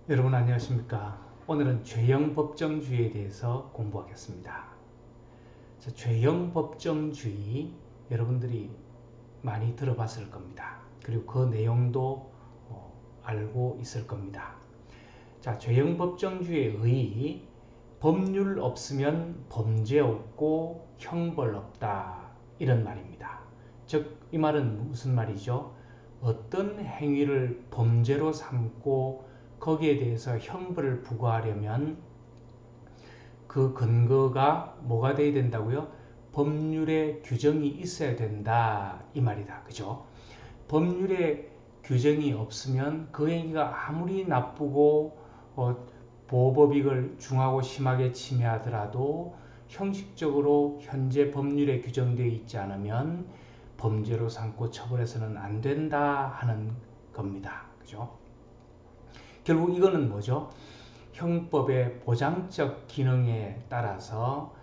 여러분 안녕하십니까? 오늘은 죄형 법정주의에 대해서 공부하겠습니다. 자, 죄형 법정주의 여러분들이 많이 들어봤을 겁니다. 그리고 그 내용도 알고 있을 겁니다. 자, 죄형 법정주의의 법률 없으면 범죄 없고 형벌 없다 이런 말입니다. 즉, 이 말은 무슨 말이죠? 어떤 행위를 범죄로 삼고 거기에 대해서 형벌을 부과하려면 그 근거가 뭐가 돼야 된다고요? 법률에 규정이 있어야 된다 이 말이다. 그죠? 법률에 규정이 없으면 그 행위가 아무리 나쁘고 보호법익을 중하고 심하게 침해하더라도 형식적으로 현재 법률에 규정되어 있지 않으면 범죄로 삼고 처벌해서는 안 된다 하는 겁니다. 그죠? 결국 이거는 뭐죠? 형법의 보장적 기능에 따라서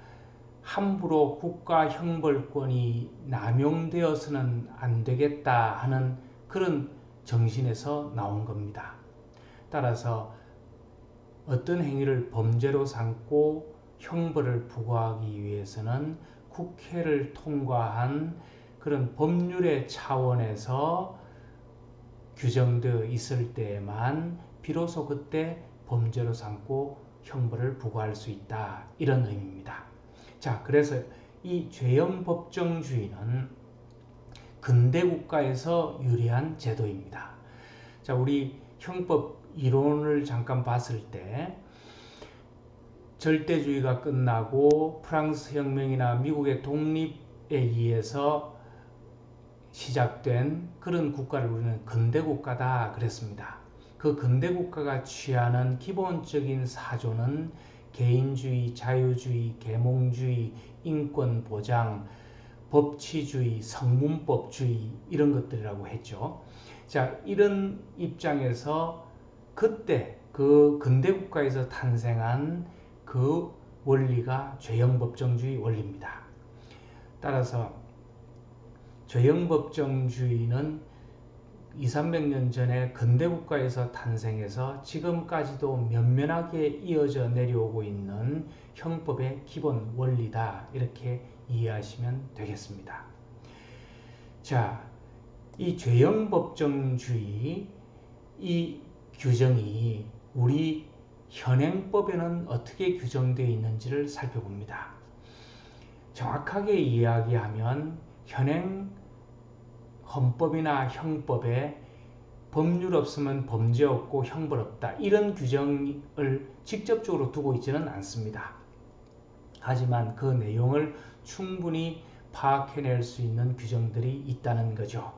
함부로 국가 형벌권이 남용되어서는 안 되겠다 하는 그런 정신에서 나온 겁니다. 따라서 어떤 행위를 범죄로 삼고 형벌을 부과하기 위해서는 국회를 통과한 그런 법률의 차원에서 규정되어 있을 때에만 비로소 그때 범죄로 삼고 형벌을 부과할 수 있다 이런 의미입니다. 자, 그래서 이 죄형 법정주의는 근대 국가에서 유리한 제도입니다. 자, 우리 형법 이론을 잠깐 봤을 때 절대주의가 끝나고 프랑스 혁명이나 미국의 독립에 의해서 시작된 그런 국가를 우리는 근대 국가다 그랬습니다. 그 근대 국가가 취하는 기본적인 사조는 개인주의, 자유주의, 계몽주의, 인권 보장, 법치주의, 성문법주의 이런 것들이라고 했죠. 자, 이런 입장에서 그때 그 근대 국가에서 탄생한 그 원리가 죄형 법정주의 원리입니다. 따라서 죄형 법정주의는 2,300년 전에 근대 국가에서 탄생해서 지금까지도 면면하게 이어져 내려오고 있는 형법의 기본 원리다 이렇게 이해하시면 되겠습니다. 자, 이 죄형 법정주의 이 규정이 우리 현행법에는 어떻게 규정되어 있는지를 살펴봅니다. 정확하게 이야기하면 현행 헌법이나 형법에 법률 없으면 범죄 없고 형벌 없다 이런 규정을 직접적으로 두고 있지는 않습니다. 하지만 그 내용을 충분히 파악해낼 수 있는 규정들이 있다는 거죠.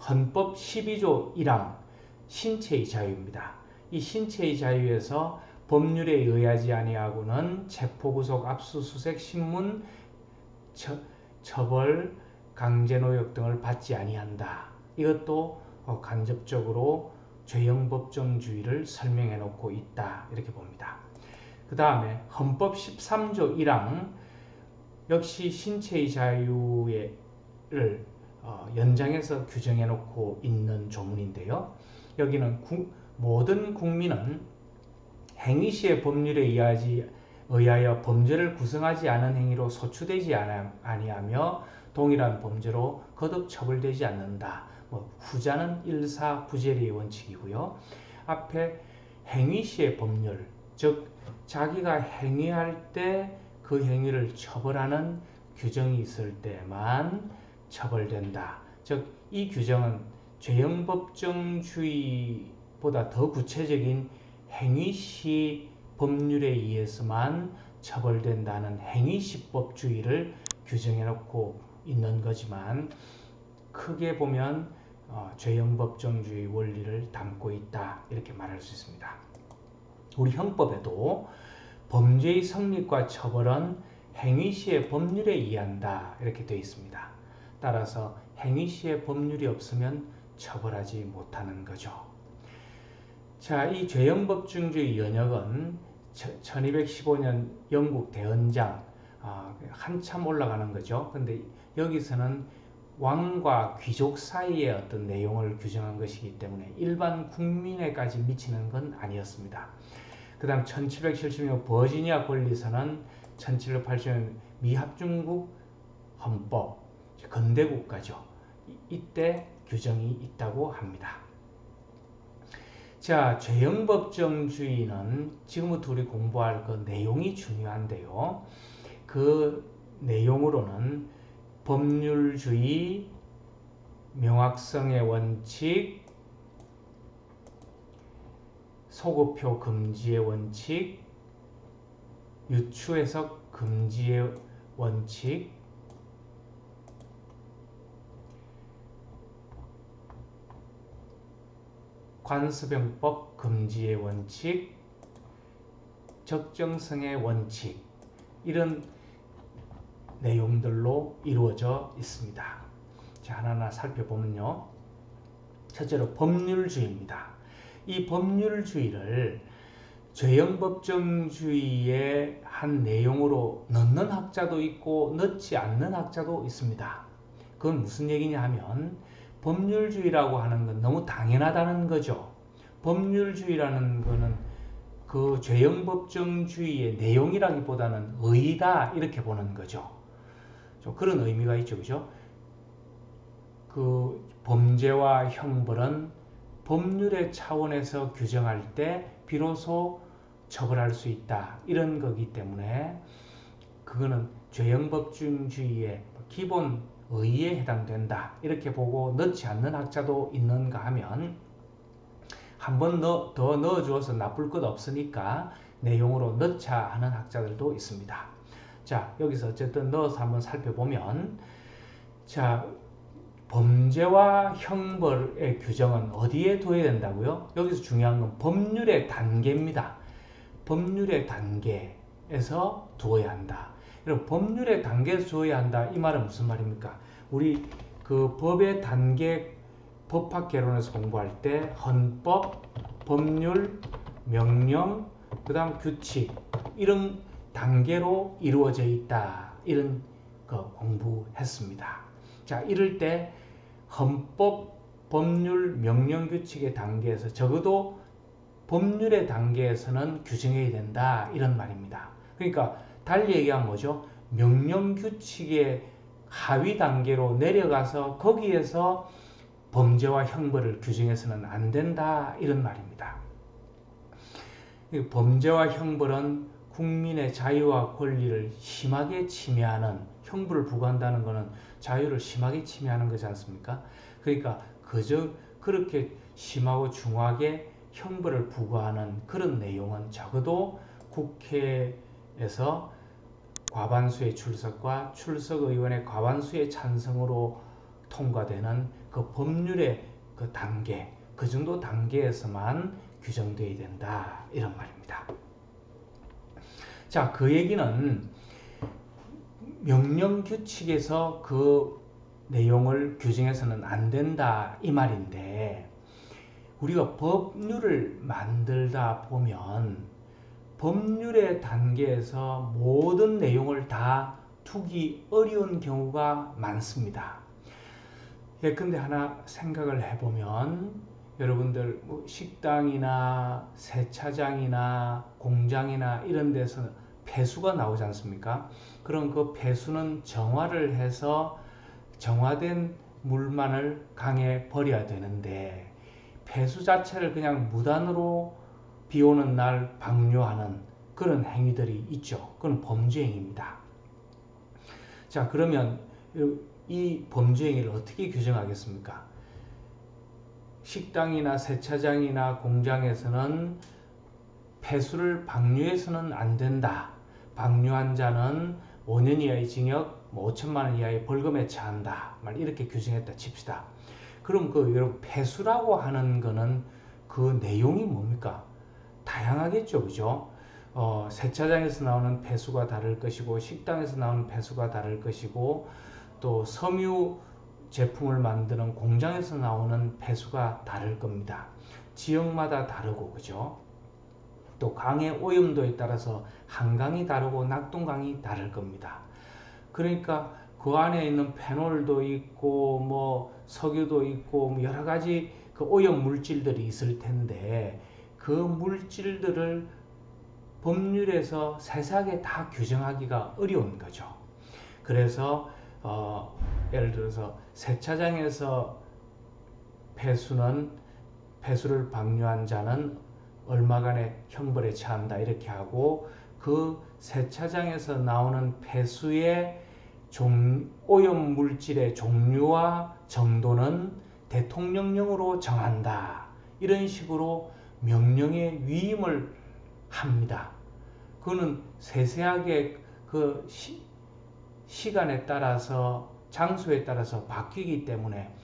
헌법 12조 1항 신체의 자유입니다. 이 신체의 자유에서 법률에 의하지 아니하고는 체포구속, 압수수색, 신문, 처벌, 강제노역 등을 받지 아니한다. 이것도 간접적으로 죄형 법정주의를 설명해 놓고 있다. 이렇게 봅니다. 그 다음에 헌법 13조 1항 역시 신체의 자유를 연장해서 규정해 놓고 있는 조문인데요. 여기는 모든 국민은 행위시의 법률에 의하여 범죄를 구성하지 않은 행위로 소추되지 아니하며 동일한 범죄로 거듭 처벌되지 않는다. 후자는 일사부재리의 원칙이고요. 앞에 행위시의 법률, 즉 자기가 행위할 때 그 행위를 처벌하는 규정이 있을 때만 처벌된다. 즉 이 규정은 죄형 법정주의보다 더 구체적인 행위시 법률에 의해서만 처벌된다는 행위시법주의를 규정해 놓고 있는 거지만 크게 보면 죄형 법정주의 원리를 담고 있다 이렇게 말할 수 있습니다. 우리 형법에도 범죄의 성립과 처벌은 행위시의 법률에 의한다 이렇게 되어 있습니다. 따라서 행위시의 법률이 없으면 처벌하지 못하는 거죠. 자, 이 죄형 법정주의 연역은 1215년 영국 대헌장 한참 올라가는 거죠. 근데 여기서는 왕과 귀족 사이의 어떤 내용을 규정한 것이기 때문에 일반 국민에까지 미치는 건 아니었습니다. 그 다음 1770년 버지니아 권리서는 1780년 미합중국 헌법, 근대국가죠. 이때 규정이 있다고 합니다. 자, 죄형법정주의는 지금부터 우리 공부할 그 내용이 중요한데요. 그 내용으로는 법률주의, 명확성의 원칙, 소급표 금지의 원칙, 유추해석 금지의 원칙, 관습용법 금지의 원칙, 적정성의 원칙, 이런 내용들로 이루어져 있습니다. 자, 하나하나 살펴보면요. 첫째로 법률주의입니다. 이 법률주의를 죄형법정주의의 한 내용으로 넣는 학자도 있고 넣지 않는 학자도 있습니다. 그건 무슨 얘기냐 하면 법률주의라고 하는 건 너무 당연하다는 거죠. 법률주의라는 거는 그 죄형법정주의의 내용이라기보다는 의의다 이렇게 보는 거죠. 좀 그런 의미가 있죠. 그죠? 그 범죄와 형벌은 법률의 차원에서 규정할 때 비로소 처벌할 수 있다. 이런 거기 때문에 그거는 죄형법정주의의 기본 의의에 해당된다. 이렇게 보고 넣지 않는 학자도 있는가 하면 한 번 더 넣어주어서 나쁠 것 없으니까 내용으로 넣자 하는 학자들도 있습니다. 자, 여기서 어쨌든 넣어서 한번 살펴보면 자, 범죄와 형벌의 규정은 어디에 둬야 된다고요? 여기서 중요한 건 법률의 단계입니다. 법률의 단계에서 두어야 한다. 여러분, 법률의 단계에서 두어야 한다. 이 말은 무슨 말입니까? 우리 그 법의 단계 법학개론에서 공부할 때 헌법, 법률, 명령, 그 다음 규칙 이런 단계로 이루어져 있다. 이런 거 공부했습니다. 자, 이럴 때 헌법, 법률, 명령, 규칙의 단계에서 적어도 법률의 단계에서는 규정해야 된다 이런 말입니다. 그러니까 달리 얘기하면 뭐죠? 명령, 규칙의 하위 단계로 내려가서 거기에서 범죄와 형벌을 규정해서는 안 된다 이런 말입니다. 범죄와 형벌은 국민의 자유와 권리를 심하게 침해하는, 형벌을 부과한다는 것은 자유를 심하게 침해하는 거지 않습니까? 그러니까 그렇게 심하고 중하게 형벌을 부과하는 그런 내용은 적어도 국회에서 과반수의 출석과 출석의원의 과반수의 찬성으로 통과되는 그 법률의 그 단계, 그 정도 단계에서만 규정되어야 된다 이런 말입니다. 자, 그 얘기는 명령규칙에서 그 내용을 규정해서는 안 된다 이 말인데, 우리가 법률을 만들다 보면 법률의 단계에서 모든 내용을 다 두기 어려운 경우가 많습니다. 근데 하나 생각을 해보면 여러분들 식당이나 세차장이나 공장이나 이런 데서 폐수가 나오지 않습니까? 그럼 그 폐수는 정화를 해서 정화된 물만을 강에 버려야 되는데 폐수 자체를 그냥 무단으로 비 오는 날 방류하는 그런 행위들이 있죠. 그건 범죄 행위입니다. 자, 그러면 이 범죄 행위를 어떻게 규정하겠습니까? 식당이나 세차장이나 공장에서는 폐수를 방류해서는 안 된다. 방류한 자는 5년 이하의 징역, 5천만 원 이하의 벌금에 처한다. 이렇게 규정했다 칩시다. 그럼 여러분 폐수라고 하는 거는 그 내용이 뭡니까? 다양하겠죠, 그죠? 세차장에서 나오는 폐수가 다를 것이고 식당에서 나오는 폐수가 다를 것이고 또 섬유 제품을 만드는 공장에서 나오는 폐수가 다를 겁니다. 지역마다 다르고, 그죠? 또 강의 오염도에 따라서 한강이 다르고 낙동강이 다를 겁니다. 그러니까 그 안에 있는 페놀도 있고 뭐 석유도 있고 뭐 여러 가지 그 오염 물질들이 있을 텐데 그 물질들을 법률에서 세세하게 다 규정하기가 어려운 거죠. 그래서 예를 들어서 세차장에서 폐수를 방류한 자는 얼마간의 형벌에 처한다 이렇게 하고 그 세차장에서 나오는 폐수의 오염 물질의 종류와 정도는 대통령령으로 정한다. 이런 식으로 명령의 위임을 합니다. 그거는 세세하게 그 시간에 따라서 장소에 따라서 바뀌기 때문에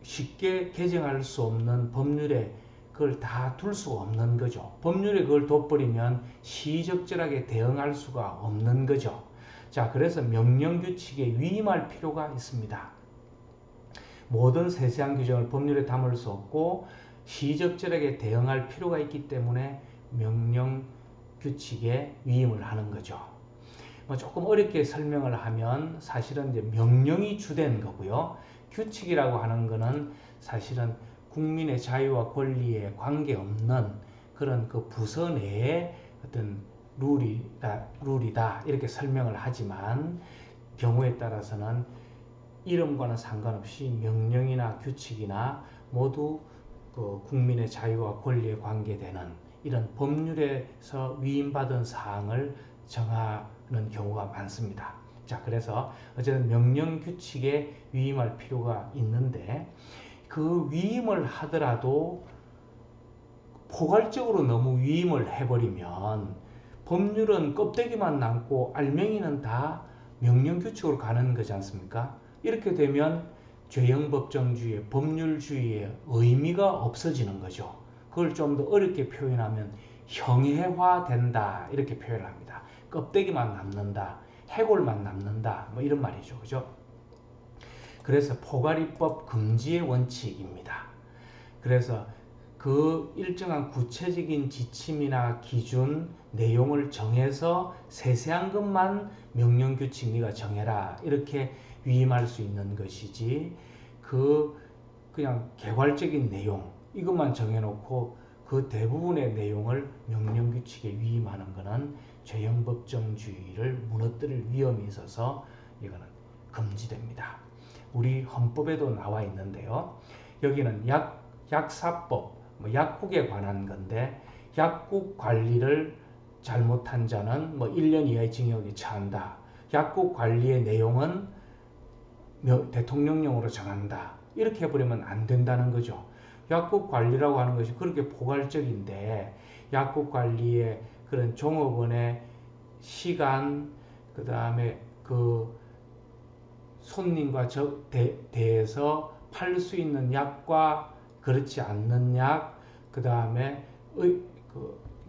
쉽게 개정할 수 없는 법률에 그걸 다 둘 수가 없는 거죠. 법률에 그걸 둬버리면 시의적절하게 대응할 수가 없는 거죠. 자, 그래서 명령규칙에 위임할 필요가 있습니다. 모든 세세한 규정을 법률에 담을 수 없고 시의적절하게 대응할 필요가 있기 때문에 명령규칙에 위임을 하는 거죠. 조금 어렵게 설명을 하면 사실은 이제 명령이 주된 거고요. 규칙이라고 하는 거는 사실은 국민의 자유와 권리에 관계없는 그런 그 부서 내의 어떤 룰이다 이렇게 설명을 하지만 경우에 따라서는 이름과는 상관없이 명령이나 규칙이나 모두 그 국민의 자유와 권리에 관계되는 이런 법률에서 위임받은 사항을 정하는 경우가 많습니다. 자, 그래서 어쨌든 명령 규칙에 위임할 필요가 있는데 그 위임을 하더라도 포괄적으로 너무 위임을 해버리면 법률은 껍데기만 남고 알맹이는 다 명령 규칙으로 가는 거지 않습니까? 이렇게 되면 죄형법정주의, 법률주의의 의미가 없어지는 거죠. 그걸 좀 더 어렵게 표현하면 형해화된다 이렇게 표현을 합니다. 껍데기만 남는다, 해골만 남는다 뭐 이런 말이죠. 그죠? 그래서 포괄입법 금지의 원칙입니다. 그래서 그 일정한 구체적인 지침이나 기준, 내용을 정해서 세세한 것만 명령규칙 네가 정해라 이렇게 위임할 수 있는 것이지 그냥 개괄적인 내용 이것만 정해놓고 그 대부분의 내용을 명령규칙에 위임하는 것은 죄형법정주의를 무너뜨릴 위험이 있어서 이거는 금지됩니다. 우리 헌법에도 나와 있는데요. 여기는 약사법, 약국에 관한 건데 약국 관리를 잘못한 자는 1년 이하의 징역에 처한다. 약국 관리의 내용은 대통령령으로 정한다. 이렇게 해버리면 안 된다는 거죠. 약국 관리라고 하는 것이 그렇게 포괄적인데 약국 관리의 그런 종업원의 시간, 그 다음에 그 손님과 대해서 팔 수 있는 약과 그렇지 않는 약, 그 다음에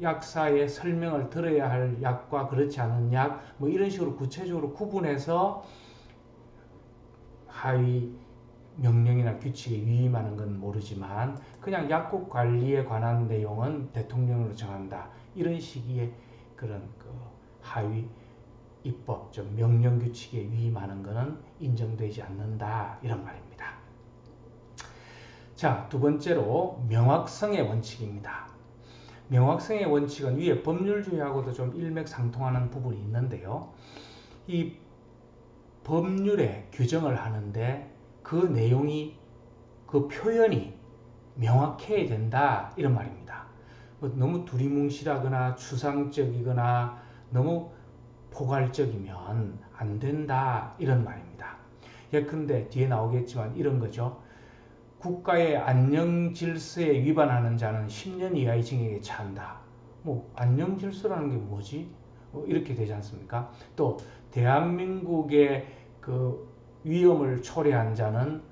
약사의 설명을 들어야 할 약과 그렇지 않은 약, 이런 식으로 구체적으로 구분해서 하위 명령이나 규칙에 위임하는 건 모르지만 그냥 약국 관리에 관한 내용은 대통령으로 정한다. 이런 식의 그런 하위 입법, 좀 명령규칙에 위임하는 것은 인정되지 않는다. 이런 말입니다. 자, 두 번째로 명확성의 원칙입니다. 명확성의 원칙은 위에 법률주의하고도 좀 일맥상통하는 부분이 있는데요. 이 법률에 규정을 하는데 그 내용이, 그 표현이 명확해야 된다. 이런 말입니다. 너무 두리뭉실하거나 추상적이거나 너무 포괄적이면 안 된다 이런 말입니다. 예컨대 뒤에 나오겠지만 이런 거죠. 국가의 안녕질서에 위반하는 자는 10년 이하의 징역에 처한다. 안녕질서라는 게 뭐지? 이렇게 되지 않습니까? 또 대한민국의 그 위험을 초래한 자는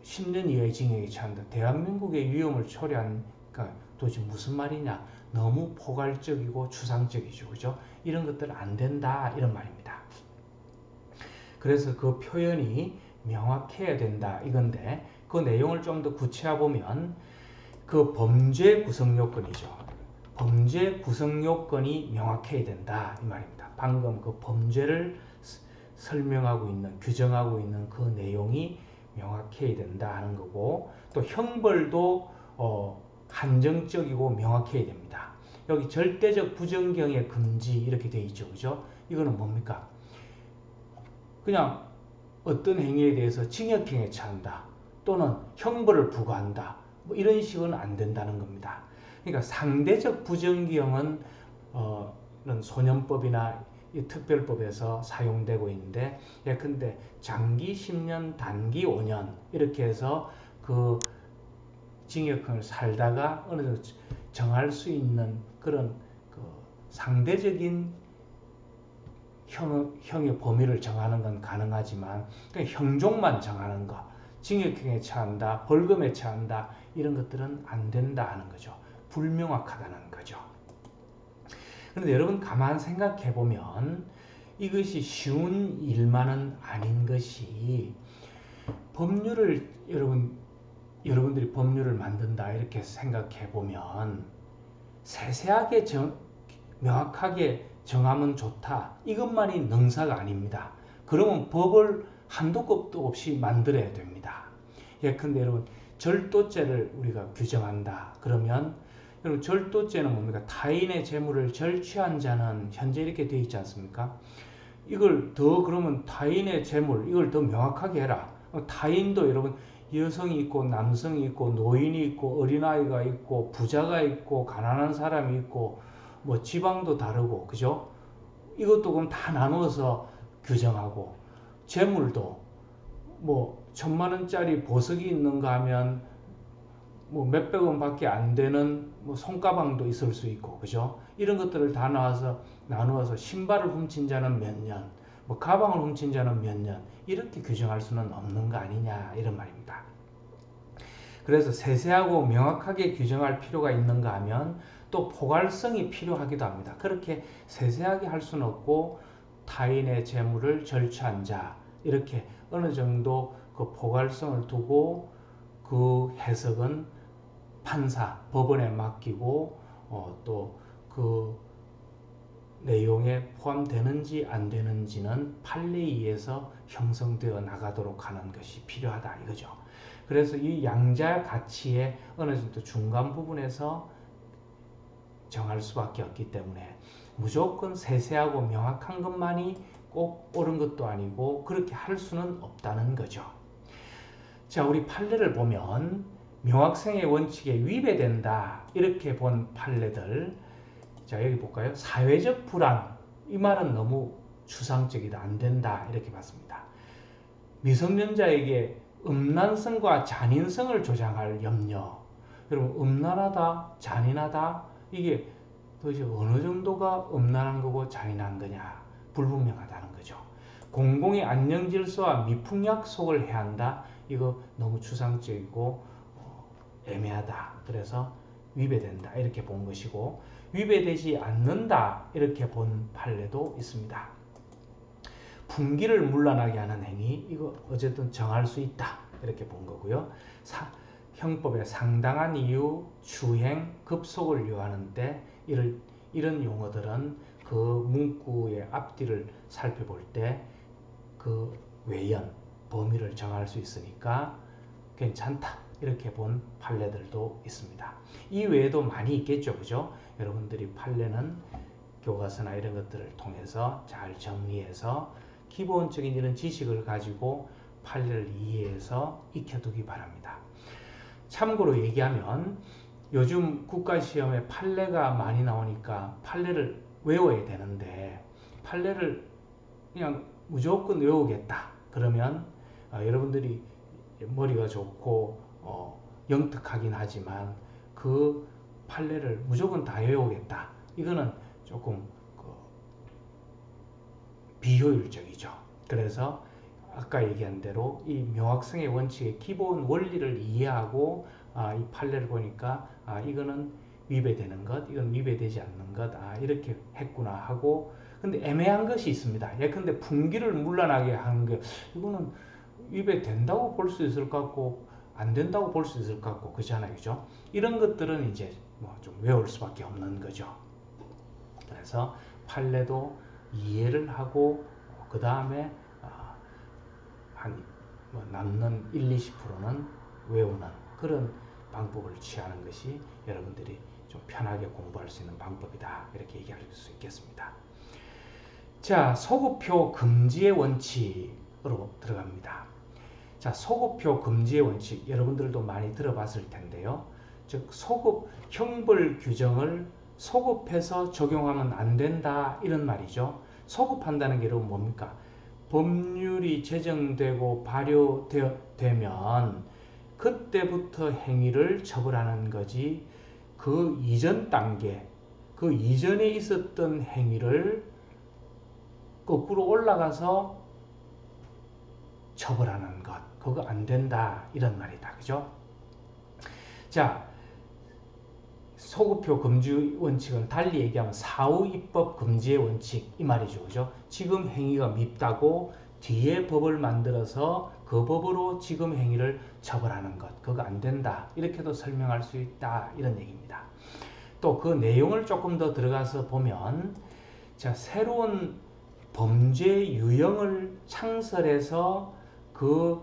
10년 이하의 징역에 처한다. 대한민국의 위험을 초래한, 그러니까 도대체 무슨 말이냐? 너무 포괄적이고 추상적이죠. 그죠? 이런 것들은 안 된다. 이런 말입니다. 그래서 그 표현이 명확해야 된다. 이건데 그 내용을 좀 더 구체화 보면 그 범죄 구성 요건이죠. 범죄 구성 요건이 명확해야 된다 이 말입니다. 방금 그 범죄를 설명하고 있는 규정하고 있는 그 내용이 명확해야 된다 하는 거고 또 형벌도 한정적이고 명확해야 됩니다. 여기 절대적 부정경의 금지 이렇게 돼 있죠. 그죠? 이거는 뭡니까? 그냥 어떤 행위에 대해서 징역형에 처한다 또는 형벌을 부과한다 뭐 이런 식은 안 된다는 겁니다. 그러니까 상대적 부정경은 소년법이나 이 특별법에서 사용되고 있는데 예컨대 장기 10년 단기 5년 이렇게 해서 그 징역형을 살다가 어느 정도 정할 수 있는 그런 그 상대적인 형의 범위를 정하는 건 가능하지만 그냥 형종만 정하는 거 징역형에 처한다 벌금에 처한다 이런 것들은 안 된다 하는 거죠. 불명확하다는 거죠. 그런데 여러분 가만 생각해 보면 이것이 쉬운 일만은 아닌 것이 법률을 여러분들이 법률을 만든다 이렇게 생각해 보면 세세하게 명확하게 정하면 좋다 이것만이 능사가 아닙니다. 그러면 법을 한도 끝도 없이 만들어야 됩니다. 예컨대 여러분 절도죄를 우리가 규정한다 그러면 여러분 절도죄는 뭡니까? 타인의 재물을 절취한 자는 현재 이렇게 되어 있지 않습니까? 이걸 더 그러면 타인의 재물 이걸 더 명확하게 해라. 타인도 여러분 여성이 있고 남성이 있고 노인이 있고 어린아이가 있고 부자가 있고 가난한 사람이 있고 뭐 지방도 다르고 그죠? 이것도 그럼 다 나누어서 규정하고 재물도 뭐 1000만원짜리 보석이 있는가 하면 뭐 몇백 원밖에 안 되는 뭐 손가방도 있을 수 있고 그죠? 이런 것들을 다 나누어서 신발을 훔친 자는 몇 년, 뭐 가방을 훔친 자는 몇 년 이렇게 규정할 수는 없는 거 아니냐 이런 말입니다. 그래서 세세하고 명확하게 규정할 필요가 있는가 하면 또 포괄성이 필요하기도 합니다. 그렇게 세세하게 할 수는 없고 타인의 재물을 절취한 자 이렇게 어느 정도 그 포괄성을 두고 그 해석은 판사, 법원에 맡기고 또 그 내용에 포함되는지 안 되는지는 판례에 의해서 형성되어 나가도록 하는 것이 필요하다 이거죠. 그래서 이 양자 가치의 어느 정도 중간 부분에서 정할 수밖에 없기 때문에 무조건 세세하고 명확한 것만이 꼭 옳은 것도 아니고 그렇게 할 수는 없다는 거죠. 자, 우리 판례를 보면 명확성의 원칙에 위배된다 이렇게 본 판례들 자 여기 볼까요? 사회적 불안 이 말은 너무 추상적이다 안 된다 이렇게 봤습니다. 미성년자에게 음란성과 잔인성을 조장할 염려 여러분 음란하다 잔인하다 이게 도대체 어느 정도가 음란한 거고 잔인한 거냐 불분명하다는 거죠. 공공의 안녕 질서와 미풍 약속을 해야 한다 이거 너무 추상적이고 애매하다 그래서 위배된다 이렇게 본 것이고 위배되지 않는다 이렇게 본 판례도 있습니다. 분기를 문란하게 하는 행위 이거 어쨌든 정할 수 있다 이렇게 본 거고요. 형법에 상당한 이유, 추행, 급속을 요하는 때 이런 용어들은 그 문구의 앞뒤를 살펴볼 때 그 외연, 범위를 정할 수 있으니까 괜찮다 이렇게 본 판례들도 있습니다. 이 외에도 많이 있겠죠. 그죠? 여러분들이 판례는 교과서나 이런 것들을 통해서 잘 정리해서 기본적인 이런 지식을 가지고 판례를 이해해서 익혀두기 바랍니다. 참고로 얘기하면 요즘 국가시험에 판례가 많이 나오니까 판례를 외워야 되는데 판례를 그냥 무조건 외우겠다 그러면 여러분들이 머리가 좋고 영특하긴 하지만 그 판례를 무조건 다 외우겠다 이거는 조금 비효율적이죠. 그래서 아까 얘기한 대로 이 명확성의 원칙의 기본 원리를 이해하고 이 판례를 보니까 이거는 위배되는 것, 이건 위배되지 않는 것, 이렇게 했구나 하고 근데 애매한 것이 있습니다. 예컨대 분기를 문란하게 하는 게 이거는 위배된다고 볼 수 있을 것 같고 안 된다고 볼 수 있을 것 같고 그렇잖아요, 그죠? 이런 것들은 이제 뭐 좀 외울 수밖에 없는 거죠. 그래서 판례도 이해를 하고 그 다음에 한뭐 남는 1, 20%는 외우는 그런 방법을 취하는 것이 여러분들이 좀 편하게 공부할 수 있는 방법이다, 이렇게 얘기할 수 있겠습니다. 자, 소급표 금지의 원칙으로 들어갑니다. 자, 소급표 금지의 원칙, 여러분들도 많이 들어봤을 텐데요. 즉, 소급 형벌 규정을 소급해서 적용하면 안 된다, 이런 말이죠. 소급한다는 게 여러분 뭡니까? 법률이 제정되고 발효되면 그때부터 행위를 처벌하는 거지, 그 이전 단계, 그 이전에 있었던 행위를 거꾸로 올라가서 처벌하는 것, 그거 안 된다, 이런 말이다, 그죠? 자, 소급표 금지 원칙은 달리 얘기하면 사후입법 금지의 원칙, 이 말이죠, 그죠? 지금 행위가 밉다고 뒤에 법을 만들어서 그 법으로 지금 행위를 처벌하는 것, 그거 안 된다, 이렇게도 설명할 수 있다, 이런 얘기입니다. 또 그 내용을 조금 더 들어가서 보면, 자, 새로운 범죄 유형을 창설해서 그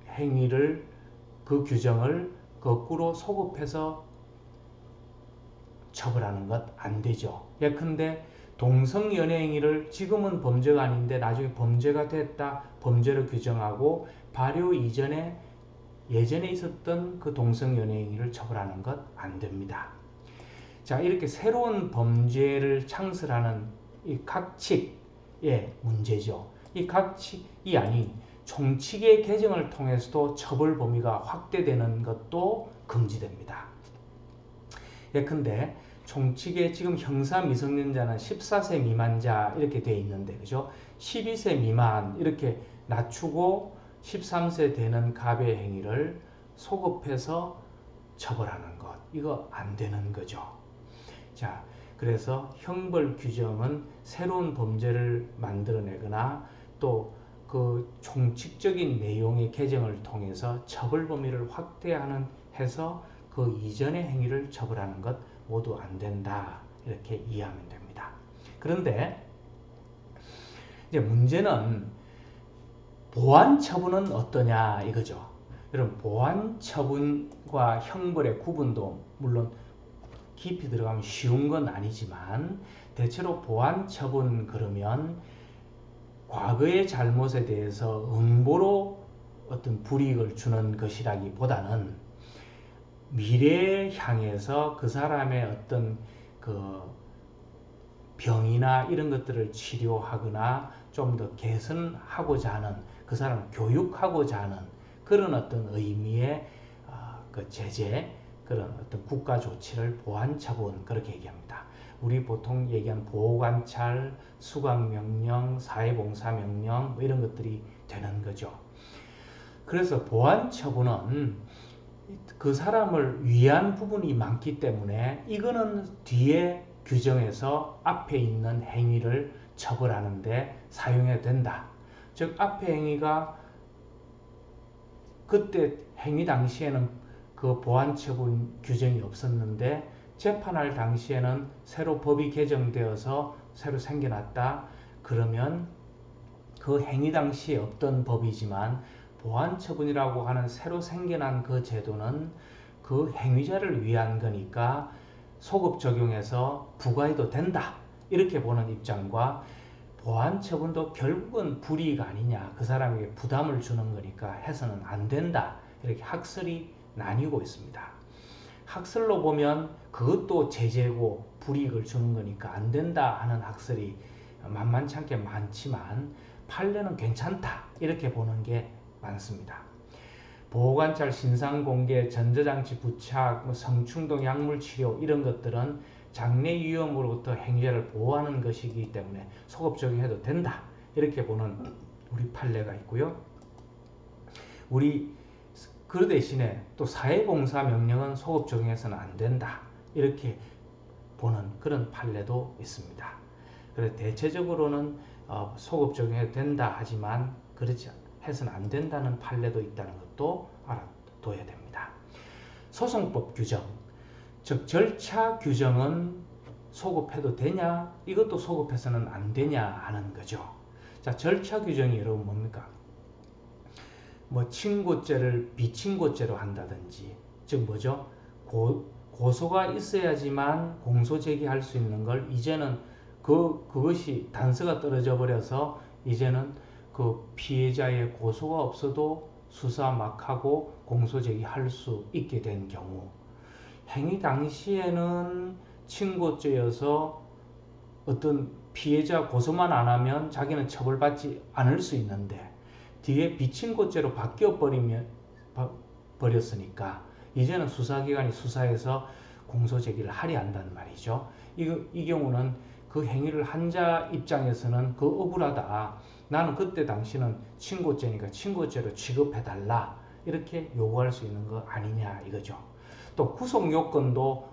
행위를, 그 규정을 거꾸로 소급해서 처벌하는 것 안 되죠. 예컨대 동성연애행위를 지금은 범죄가 아닌데 나중에 범죄가 됐다, 범죄로 규정하고 발효 이전에 예전에 있었던 그 동성연애행위를 처벌하는 것 안 됩니다. 자, 이렇게 새로운 범죄를 창설하는 이 각칙의 문제죠. 이 각칙이 아닌 총칙의 개정을 통해서도 처벌 범위가 확대되는 것도 금지됩니다. 예컨대 총칙에 지금 형사 미성년자는 14세 미만자 이렇게 돼 있는데, 그죠? 12세 미만 이렇게 낮추고 13세 되는 갑의 행위를 소급해서 처벌하는 것, 이거 안 되는 거죠. 자, 그래서 형벌 규정은 새로운 범죄를 만들어내거나 또 그 총칙적인 내용의 개정을 통해서 처벌 범위를 확대하는 해서 그 이전의 행위를 처벌하는 것 모두 안 된다, 이렇게 이해하면 됩니다. 그런데 이제 문제는 보완 처분은 어떠냐, 이거죠. 여러분, 보완 처분과 형벌의 구분도 물론 깊이 들어가면 쉬운 건 아니지만, 대체로 보완 처분 그러면 과거의 잘못에 대해서 응보로 어떤 불이익을 주는 것이라기보다는 미래에 향해서 그 사람의 어떤 그 병이나 이런 것들을 치료하거나 좀 더 개선하고자 하는, 그 사람을 교육하고자 하는 그런 어떤 의미의 그 제재, 그런 어떤 국가 조치를 보완 처분, 그렇게 얘기합니다. 우리 보통 얘기한 보호관찰, 수감명령, 사회봉사명령 뭐 이런 것들이 되는 거죠. 그래서 보완 처분은 그 사람을 위한 부분이 많기 때문에 이거는 뒤에 규정에서 앞에 있는 행위를 처벌하는데 사용해야 된다. 즉 앞에 행위가 그때 행위 당시에는 그 보완 처분 규정이 없었는데 재판할 당시에는 새로 법이 개정되어서 새로 생겨났다. 그러면 그 행위 당시에 없던 법이지만 보완 처분이라고 하는 새로 생겨난 그 제도는 그 행위자를 위한 거니까 소급 적용해서 부과해도 된다, 이렇게 보는 입장과 보완 처분도 결국은 불이익 아니냐, 그 사람에게 부담을 주는 거니까 해서는 안 된다, 이렇게 학설이 나뉘고 있습니다. 학설로 보면 그것도 제재고 불이익을 주는 거니까 안 된다 하는 학설이 만만치 않게 많지만 판례는 괜찮다, 이렇게 보는 게 많습니다. 보호관찰, 신상공개, 전자장치 부착, 성충동 약물치료 이런 것들은 장래 위험으로부터 행위자를 보호하는 것이기 때문에 소급 적용해도 된다, 이렇게 보는 우리 판례가 있고요. 그 대신에 또 사회봉사 명령은 소급 적용해서는 안 된다, 이렇게 보는 그런 판례도 있습니다. 그래서 대체적으로는 소급 적용해도 된다 하지만 그렇지 해서는 안 된다는 판례도 있다는 것도 둬야 됩니다. 소송법 규정, 즉 절차 규정은 소급해도 되냐, 이것도 소급해서는 안 되냐 하는 거죠. 자, 절차 규정이 여러분 뭡니까? 뭐 친고죄를 비친고죄로 한다든지, 즉 뭐죠? 고소가 있어야지만 공소 제기할 수 있는 걸 이제는 그것이 단서가 떨어져 버려서 이제는 그 피해자의 고소가 없어도 수사 막 하고 공소 제기할 수 있게 된 경우, 행위 당시에는 친고죄여서 어떤 피해자 고소만 안 하면 자기는 처벌받지 않을 수 있는데 뒤에 비친고죄로 바뀌어 버렸으니까 이제는 수사기관이 수사해서 공소 제기를 하려 한단 말이죠. 이 경우는 그 행위를 한 자 입장에서는 그 억울하다. 나는 그때 당시는 친고죄니까 친고죄로 취급해달라. 이렇게 요구할 수 있는 거 아니냐 이거죠. 또 구속 요건도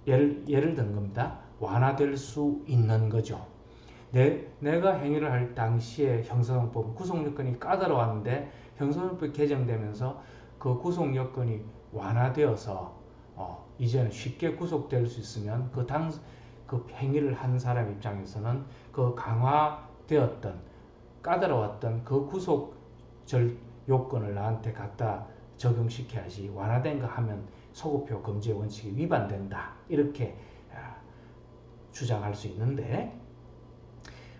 예를 든 겁니다. 완화될 수 있는 거죠. 내가 행위를 할 당시에 형사소송법 구속 요건이 까다로웠는데 형사소송법 개정되면서 그 구속 요건이 완화되어서 이제는 쉽게 구속될 수 있으면 그 행위를 한 사람 입장에서는 그 강화되었던 까다로웠던 그 구속 요건을 나한테 갖다 적용시켜야지 완화된 거 하면 소급표 금지의 원칙이 위반된다. 이렇게 주장할 수 있는데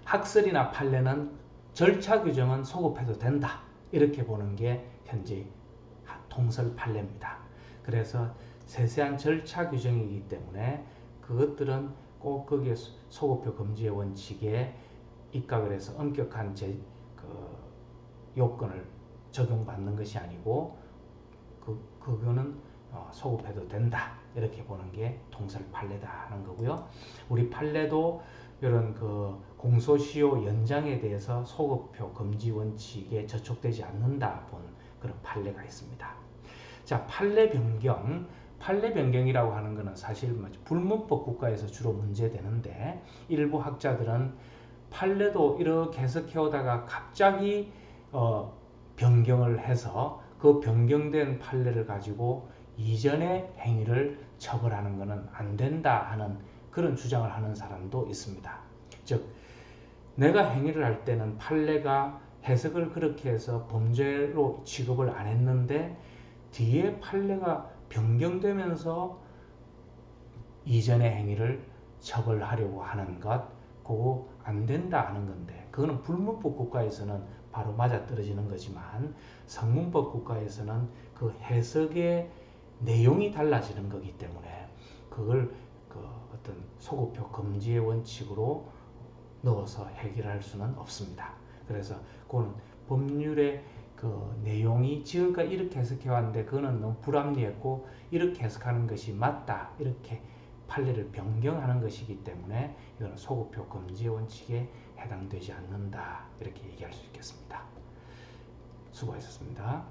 학설이나 판례는 절차 규정은 소급해도 된다. 이렇게 보는 게 현재 통설 판례입니다. 그래서 세세한 절차 규정이기 때문에 그것들은 꼭 거기에 소급표 금지의 원칙에 입각을 해서 엄격한 요건을 적용받는 것이 아니고 그거는 소급해도 된다. 이렇게 보는 게 통설 판례다 하는 거고요. 우리 판례도 이런 그 공소시효 연장에 대해서 소급표 금지 원칙에 저촉되지 않는다 본 그런 판례가 있습니다. 자, 판례 변경이라고 하는 것은 사실 불문법 국가에서 주로 문제되는데 일부 학자들은 판례도 이렇게 해석해 오다가 갑자기 변경을 해서 그 변경된 판례를 가지고 이전의 행위를 처벌하는 것은 안 된다 하는 그런 주장을 하는 사람도 있습니다. 즉 내가 행위를 할 때는 판례가 해석을 그렇게 해서 범죄로 취급을 안 했는데 뒤에 판례가 변경되면서 이전의 행위를 처벌하려고 하는 것, 그거 안 된다 하는 건데 그거는 불문법 국가에서는 바로 맞아떨어지는 거지만 성문법 국가에서는 그 해석의 내용이 달라지는 거기 때문에 그걸 그 어떤 소급표 금지의 원칙으로 넣어서 해결할 수는 없습니다. 그래서 그거는 법률의 그 내용이 지금까지 이렇게 해석해 왔는데 그거는 너무 불합리했고 이렇게 해석하는 것이 맞다 이렇게 판례를 변경하는 것이기 때문에 이거는 소급표 금지의 원칙에 해당되지 않는다 이렇게 얘기할 수 있겠습니다. 수고하셨습니다.